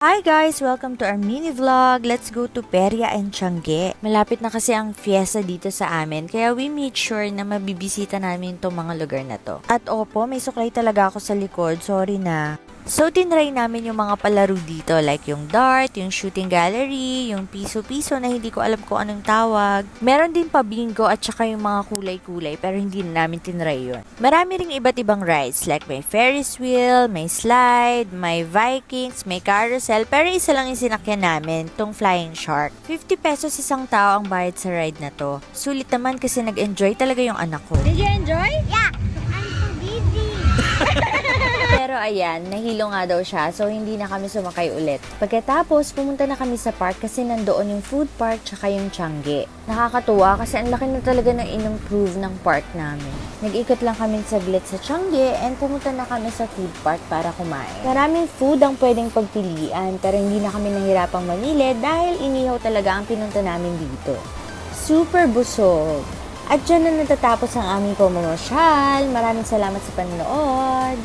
Hi guys! Welcome to our mini vlog. Let's go to Peria and Tiangge. Malapit na kasi ang fiesta dito sa amin, kaya we made sure na mabibisita namin itong mga lugar na to. At opo, may suklay talaga ako sa likod. Sorry na. So, tinry namin yung mga palaro dito, like yung dart, yung shooting gallery, yung piso-piso na hindi ko alam kung anong tawag. Meron din pa bingo at saka yung mga kulay-kulay, pero hindi na namin tinry yun. Marami ring iba't ibang rides, like may Ferris wheel, may slide, may Vikings, may carousel, pero isa lang yung sinakyan namin, tong Flying Shark. 50 pesos isang tao ang bayad sa ride na to. Sulit naman kasi nag-enjoy talaga yung anak ko. Did you enjoy? Yeah. I'm so busy. Pero ayan, nahilo nga daw siya, so hindi na kami sumakay ulit. Pagkatapos, pumunta na kami sa park kasi nandoon yung food park tsaka yung Tiangge. Nakakatuwa kasi ang laki na talaga ng in-improve ng park namin. Nag-ikot lang kami saglit sa Tiangge and pumunta na kami sa food park para kumain. Maraming food ang pwedeng pagpilian pero hindi na kami nahirapang mamili dahil inihaw talaga ang pinunta namin dito. Super busog! At dyan na natatapos ang aming pamamasyal. Maraming salamat sa panonood.